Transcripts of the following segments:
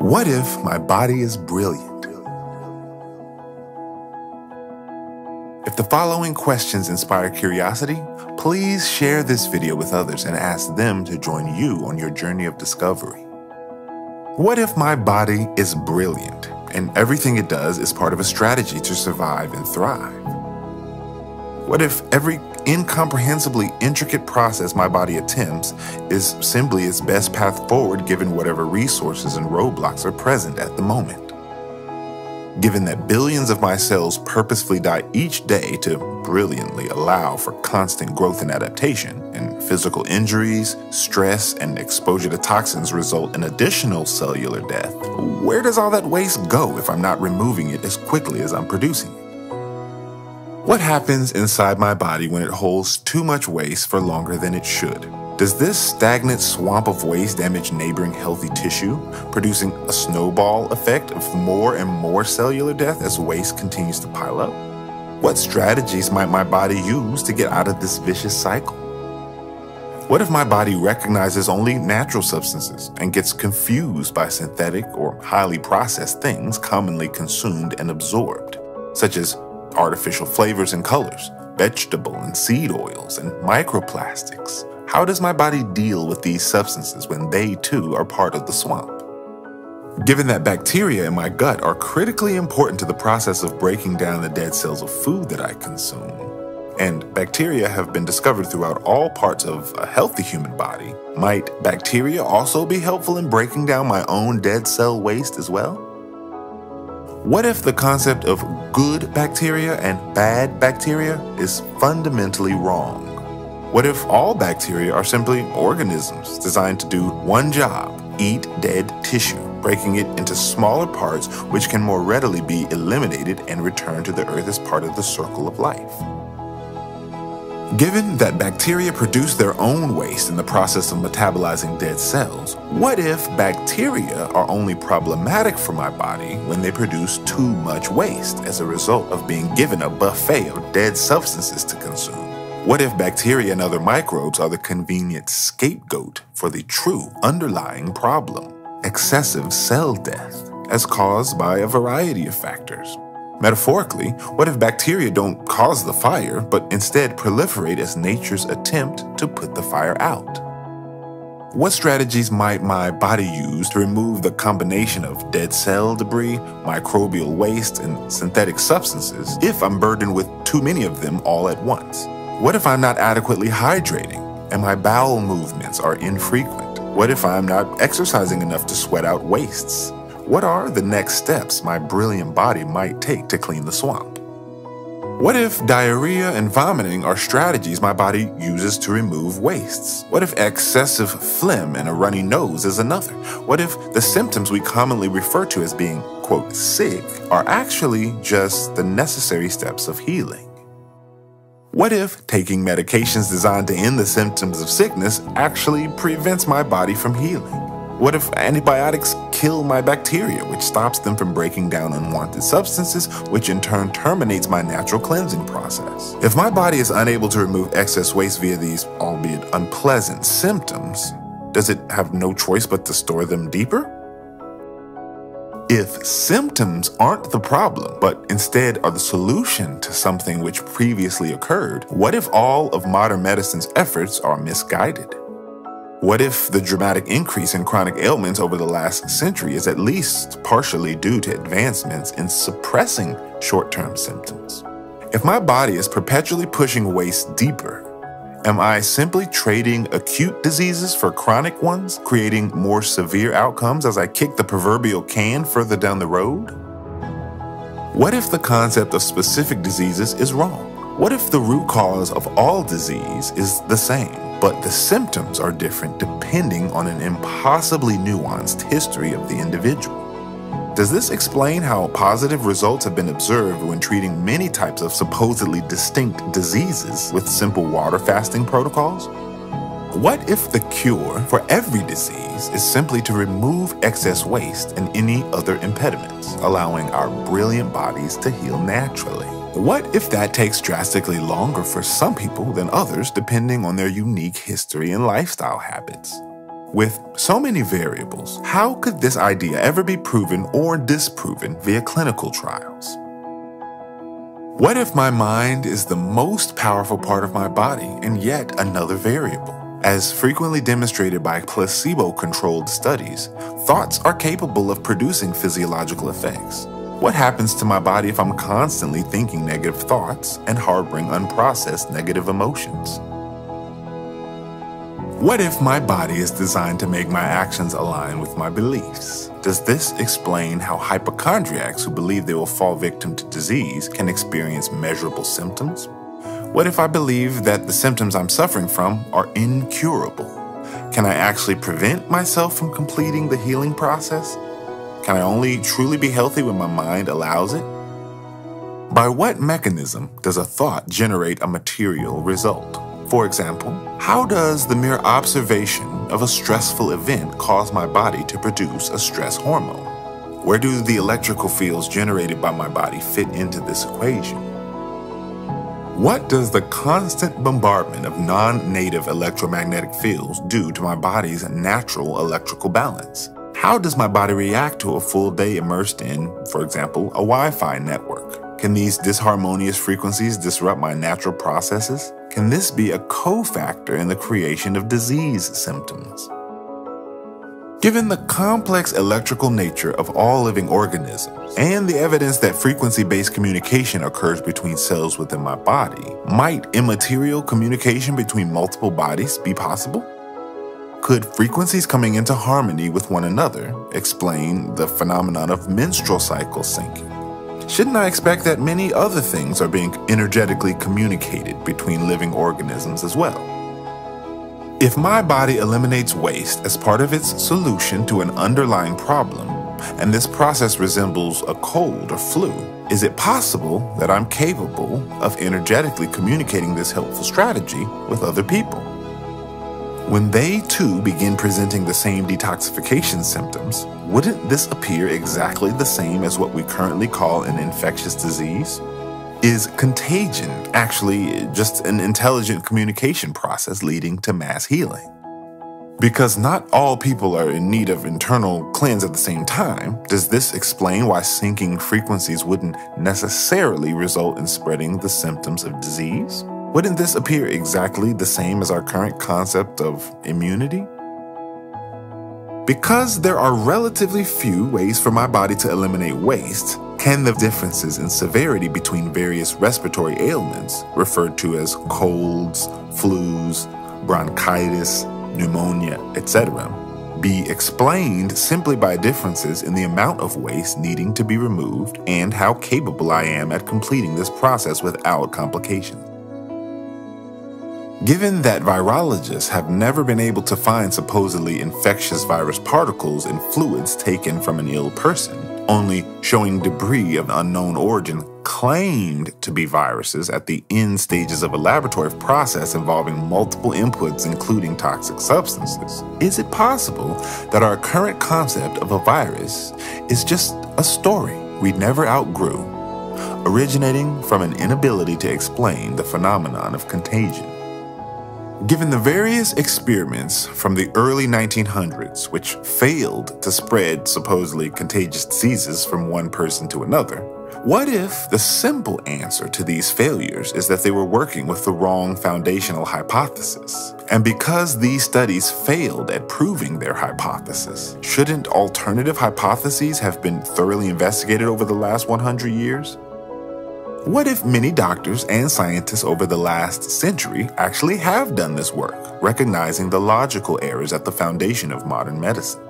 What if my body is brilliant? If the following questions inspire curiosity, please share this video with others and ask them to join you on your journey of discovery. What if my body is brilliant and everything it does is part of a strategy to survive and thrive? What if every incomprehensibly intricate process my body attempts is simply its best path forward given whatever resources and roadblocks are present at the moment? Given that billions of my cells purposefully die each day to brilliantly allow for constant growth and adaptation, and physical injuries, stress, and exposure to toxins result in additional cellular death, where does all that waste go if I'm not removing it as quickly as I'm producing it? What happens inside my body when it holds too much waste for longer than it should? Does this stagnant swamp of waste damage neighboring healthy tissue, producing a snowball effect of more and more cellular death as waste continues to pile up? What strategies might my body use to get out of this vicious cycle? What if my body recognizes only natural substances and gets confused by synthetic or highly processed things commonly consumed and absorbed, such as artificial flavors and colors, vegetable and seed oils, and microplastics? How does my body deal with these substances when they too are part of the swamp? Given that bacteria in my gut are critically important to the process of breaking down the dead cells of food that I consume, and bacteria have been discovered throughout all parts of a healthy human body, might bacteria also be helpful in breaking down my own dead cell waste as well? What if the concept of good bacteria and bad bacteria is fundamentally wrong? What if all bacteria are simply organisms designed to do one job, eat dead tissue, breaking it into smaller parts which can more readily be eliminated and returned to the earth as part of the circle of life? Given that bacteria produce their own waste in the process of metabolizing dead cells, what if bacteria are only problematic for my body when they produce too much waste as a result of being given a buffet of dead substances to consume? What if bacteria and other microbes are the convenient scapegoat for the true underlying problem, excessive cell death, as caused by a variety of factors? Metaphorically, what if bacteria don't cause the fire, but instead proliferate as nature's attempt to put the fire out? What strategies might my body use to remove the combination of dead cell debris, microbial waste, and synthetic substances if I'm burdened with too many of them all at once? What if I'm not adequately hydrating and my bowel movements are infrequent? What if I'm not exercising enough to sweat out wastes? What are the next steps my brilliant body might take to clean the swamp? What if diarrhea and vomiting are strategies my body uses to remove wastes? What if excessive phlegm and a runny nose is another? What if the symptoms we commonly refer to as being, quote, sick are actually just the necessary steps of healing? What if taking medications designed to end the symptoms of sickness actually prevents my body from healing? What if antibiotics kill my bacteria, which stops them from breaking down unwanted substances, which in turn terminates my natural cleansing process? If my body is unable to remove excess waste via these, albeit unpleasant, symptoms, does it have no choice but to store them deeper? If symptoms aren't the problem, but instead are the solution to something which previously occurred, what if all of modern medicine's efforts are misguided? What if the dramatic increase in chronic ailments over the last century is at least partially due to advancements in suppressing short-term symptoms? If my body is perpetually pushing waste deeper, am I simply trading acute diseases for chronic ones, creating more severe outcomes as I kick the proverbial can further down the road? What if the concept of specific diseases is wrong? What if the root cause of all disease is the same, but the symptoms are different depending on an impossibly nuanced history of the individual? Does this explain how positive results have been observed when treating many types of supposedly distinct diseases with simple water fasting protocols? What if the cure for every disease is simply to remove excess waste and any other impediments, allowing our brilliant bodies to heal naturally? What if that takes drastically longer for some people than others depending on their unique history and lifestyle habits? With so many variables, how could this idea ever be proven or disproven via clinical trials? What if my mind is the most powerful part of my body and yet another variable? As frequently demonstrated by placebo-controlled studies, thoughts are capable of producing physiological effects. What happens to my body if I'm constantly thinking negative thoughts and harboring unprocessed negative emotions? What if my body is designed to make my actions align with my beliefs? Does this explain how hypochondriacs who believe they will fall victim to disease can experience measurable symptoms? What if I believe that the symptoms I'm suffering from are incurable? Can I actually prevent myself from completing the healing process? Can I only truly be healthy when my mind allows it? By what mechanism does a thought generate a material result? For example, how does the mere observation of a stressful event cause my body to produce a stress hormone? Where do the electrical fields generated by my body fit into this equation? What does the constant bombardment of non-native electromagnetic fields do to my body's natural electrical balance? How does my body react to a full day immersed in, for example, a Wi-Fi network? Can these disharmonious frequencies disrupt my natural processes? Can this be a cofactor in the creation of disease symptoms? Given the complex electrical nature of all living organisms and the evidence that frequency-based communication occurs between cells within my body, might immaterial communication between multiple bodies be possible? Could frequencies coming into harmony with one another explain the phenomenon of menstrual cycle syncing? Shouldn't I expect that many other things are being energetically communicated between living organisms as well? If my body eliminates waste as part of its solution to an underlying problem, and this process resembles a cold or flu, is it possible that I'm capable of energetically communicating this helpful strategy with other people? When they too begin presenting the same detoxification symptoms, wouldn't this appear exactly the same as what we currently call an infectious disease? Is contagion actually just an intelligent communication process leading to mass healing? Because not all people are in need of internal cleanse at the same time, does this explain why syncing frequencies wouldn't necessarily result in spreading the symptoms of disease? Wouldn't this appear exactly the same as our current concept of immunity? Because there are relatively few ways for my body to eliminate waste, can the differences in severity between various respiratory ailments, referred to as colds, flus, bronchitis, pneumonia, etc., be explained simply by differences in the amount of waste needing to be removed and how capable I am at completing this process without complications? Given that virologists have never been able to find supposedly infectious virus particles in fluids taken from an ill person, only showing debris of unknown origin claimed to be viruses at the end stages of a laboratory process involving multiple inputs including toxic substances, is it possible that our current concept of a virus is just a story we never outgrew, originating from an inability to explain the phenomenon of contagion? Given the various experiments from the early 1900s which failed to spread supposedly contagious diseases from one person to another, what if the simple answer to these failures is that they were working with the wrong foundational hypothesis? And because these studies failed at proving their hypothesis, shouldn't alternative hypotheses have been thoroughly investigated over the last 100 years? What if many doctors and scientists over the last century actually have done this work, recognizing the logical errors at the foundation of modern medicine?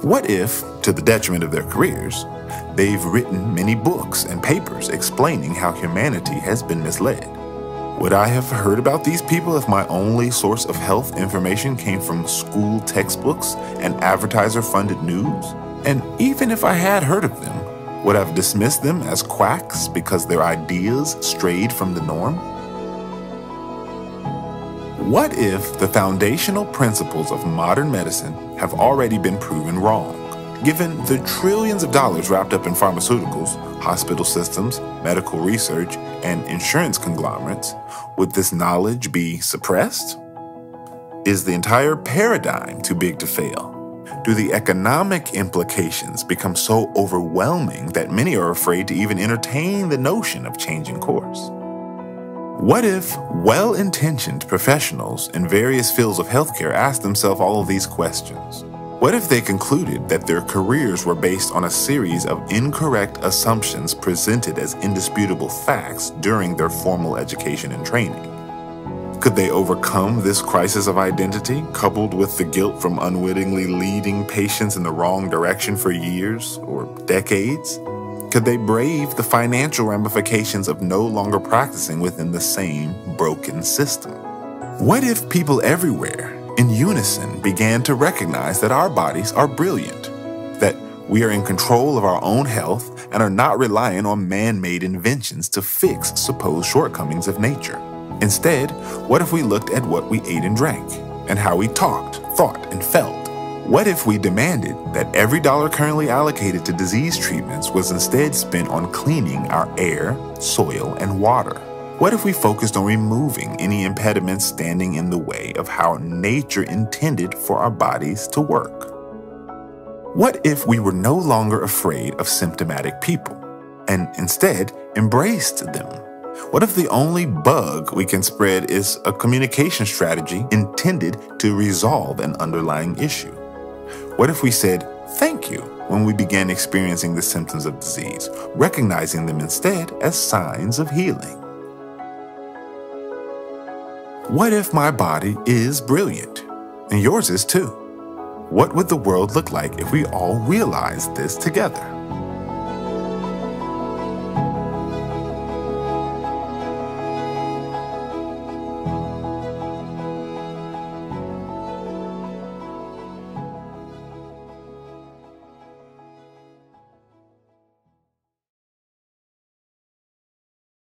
What if, to the detriment of their careers, they've written many books and papers explaining how humanity has been misled? Would I have heard about these people if my only source of health information came from school textbooks and advertiser-funded news? And even if I had heard of them, would have dismissed them as quacks because their ideas strayed from the norm? What if the foundational principles of modern medicine have already been proven wrong? Given the trillions of dollars wrapped up in pharmaceuticals, hospital systems, medical research, and insurance conglomerates, would this knowledge be suppressed? Is the entire paradigm too big to fail? Do the economic implications become so overwhelming that many are afraid to even entertain the notion of changing course? What if well-intentioned professionals in various fields of healthcare asked themselves all of these questions? What if they concluded that their careers were based on a series of incorrect assumptions presented as indisputable facts during their formal education and training? Could they overcome this crisis of identity, coupled with the guilt from unwittingly leading patients in the wrong direction for years or decades? Could they brave the financial ramifications of no longer practicing within the same broken system? What if people everywhere, in unison, began to recognize that our bodies are brilliant, that we are in control of our own health and are not relying on man-made inventions to fix supposed shortcomings of nature? Instead, what if we looked at what we ate and drank, and how we talked, thought, and felt? What if we demanded that every dollar currently allocated to disease treatments was instead spent on cleaning our air, soil, and water? What if we focused on removing any impediments standing in the way of how nature intended for our bodies to work? What if we were no longer afraid of symptomatic people, and instead embraced them? What if the only bug we can spread is a communication strategy intended to resolve an underlying issue? What if we said thank you when we began experiencing the symptoms of disease, recognizing them instead as signs of healing? What if my body is brilliant, and yours is too? What would the world look like if we all realized this together?